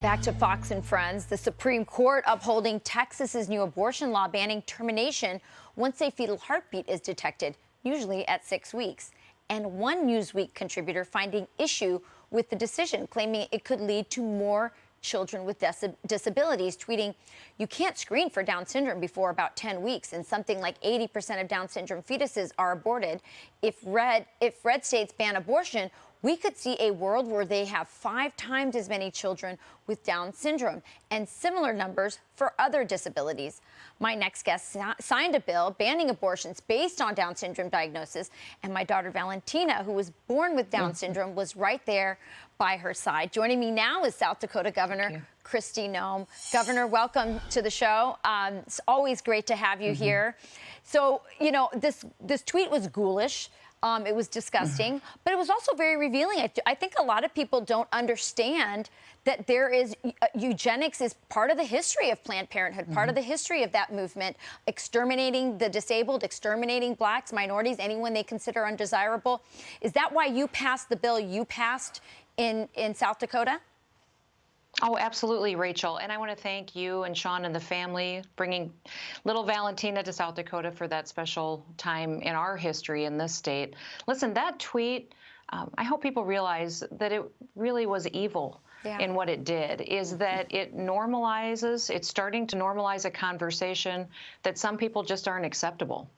Back to Fox and Friends. The Supreme Court upholding Texas's new abortion law banning termination once a fetal heartbeat is detected, usually at 6 weeks. And one Newsweek contributor finding issue with the decision, claiming it could lead to more children with disabilities, tweeting, "You can't screen for Down syndrome before about 10 weeks, and something like 80% of Down syndrome fetuses are aborted. If red states ban abortion, we could see a world where they have 5 times as many children with Down syndrome and similar numbers for other disabilities." My next guest signed a bill banning abortions based on Down syndrome diagnosis, and my daughter Valentina, who was born with Down syndrome, was right there by her side. Joining me now is South Dakota Governor Kristi Noem. Governor, welcome to the show. It's always great to have you here. So, you know, this tweet was ghoulish. It was disgusting, but it was also very revealing. I think a lot of people don't understand that there is eugenics is part of the history of Planned Parenthood, part of the history of that movement, exterminating the disabled, exterminating blacks, minorities, anyone they consider undesirable. Is that why you passed the bill you passed in South Dakota? Oh, absolutely, Rachel. And I want to thank you and Sean and the family bringing little Valentina to South Dakota for that special time in our history in this state. Listen, that tweet, I hope people realize that it really was evil. In what it did is that it normalizes, it's starting to normalize a conversation that some people just aren't acceptable.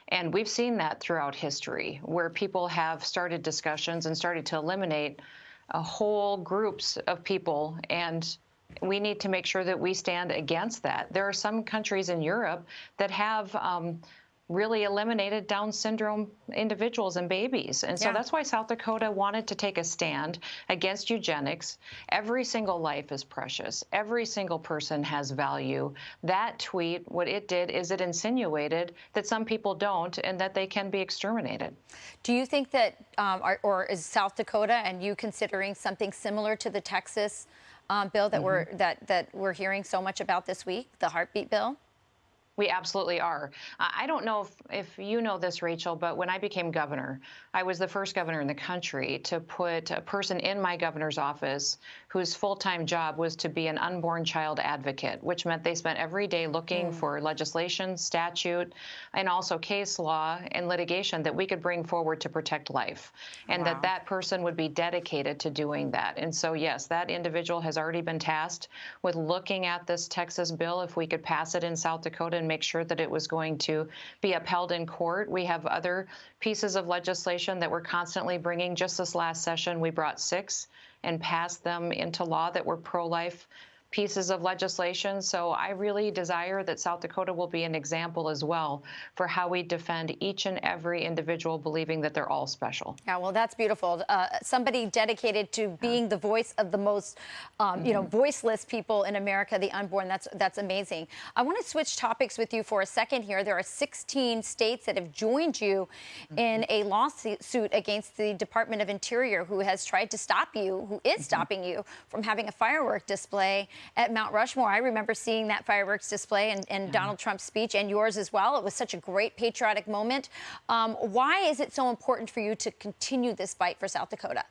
And we've seen that throughout history where people have started discussions and started to eliminate whole groups of people, and we need to make sure that we stand against that. There are some countries in Europe that have really eliminated Down syndrome individuals and babies. And so that's why South Dakota wanted to take a stand against eugenics. Every single life is precious. Every single person has value. That tweet, what it did is it insinuated that some people don't and that they can be exterminated. Do you think that, or is South Dakota and you considering something similar to the Texas bill that we're hearing so much about this week, the heartbeat bill? We absolutely are. I don't know if you know this, Rachel, but when I became governor, I was the first governor in the country to put a person in my governor's office whose full-time job was to be an unborn child advocate, which meant they spent every day looking for legislation, statute, and also case law and litigation that we could bring forward to protect life, and that person would be dedicated to doing that. And so, yes, that individual has already been tasked with looking at this Texas bill, if we could pass it in South Dakota and make sure that it was going to be upheld in court. We have other pieces of legislation that we're constantly bringing. Just this last session, we brought 6 and passed them into law that were pro-life pieces of legislation. So I really desire that South Dakota will be an example as well for how we defend each and every individual, believing that they're all special. Yeah, well, that's beautiful. Somebody dedicated to being the voice of the most, you know, voiceless people in America, the unborn. That's amazing. I want to switch topics with you for a second here. There are 16 states that have joined you in a lawsuit against the Department of Interior, who has tried to stop you, who is stopping you from having a firework display at Mount Rushmore. I remember seeing that fireworks display and Donald Trump's speech, and yours as well. It was such a great patriotic moment. Why is it so important for you to continue this fight for South Dakota?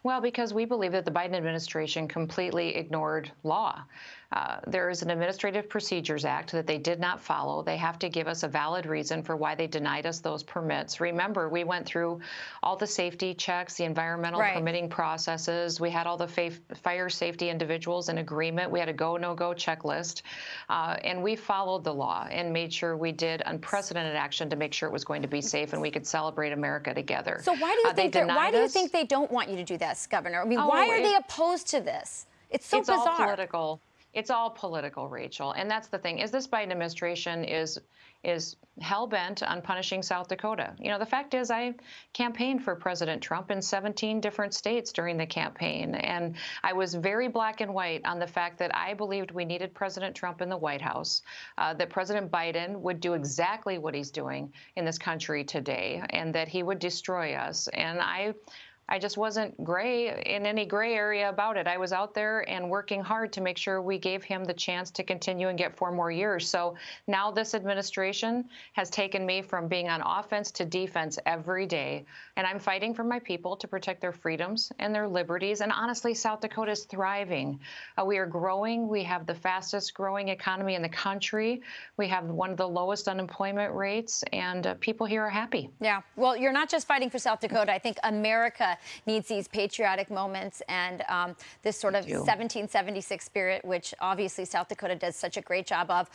Well, because we believe that the Biden administration completely ignored law. There is an Administrative Procedures Act that they did not follow. They have to give us a valid reason for why they denied us those permits. Remember, we went through all the safety checks, the environmental permitting processes. We had all the fire safety individuals in agreement. We had a go, no-go checklist. And we followed the law and made sure we did unprecedented action to make sure it was going to be safe and we could celebrate America together. So why do you think they don't want you to do this, Governor? I mean, why are they opposed to this? It's so bizarre. All political. It's all political, Rachel. And that's the thing, is this Biden administration is hell-bent on punishing South Dakota. You know, the fact is I campaigned for President Trump in 17 different states during the campaign. And I was very black and white on the fact that I believed we needed President Trump in the White House, that President Biden would do exactly what he's doing in this country today, and that he would destroy us. And I I just wasn't gray in any gray area about it. I was out there and working hard to make sure we gave him the chance to continue and get 4 more years. So now this administration has taken me from being on offense to defense every day. And I'm fighting for my people to protect their freedoms and their liberties. And honestly, South Dakota is thriving. We are growing. We have the fastest growing economy in the country. We have one of the lowest unemployment rates, and people here are happy. Yeah. Well, you're not just fighting for South Dakota. I think America needs these patriotic moments and this sort of 1776 spirit, which obviously South Dakota does such a great job of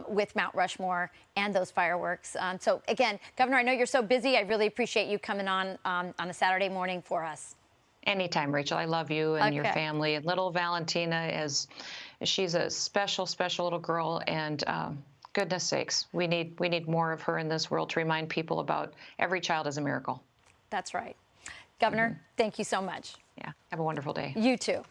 with Mount Rushmore and those fireworks. So again, Governor, I know you're so busy. I really appreciate you coming on a Saturday morning for us. Anytime, Rachel. I love you and your family. And little Valentina, she's a special, special little girl. And goodness sakes, we need more of her in this world to remind people about every child is a miracle. That's right. Governor, thank you so much. Yeah. Have a wonderful day. You too.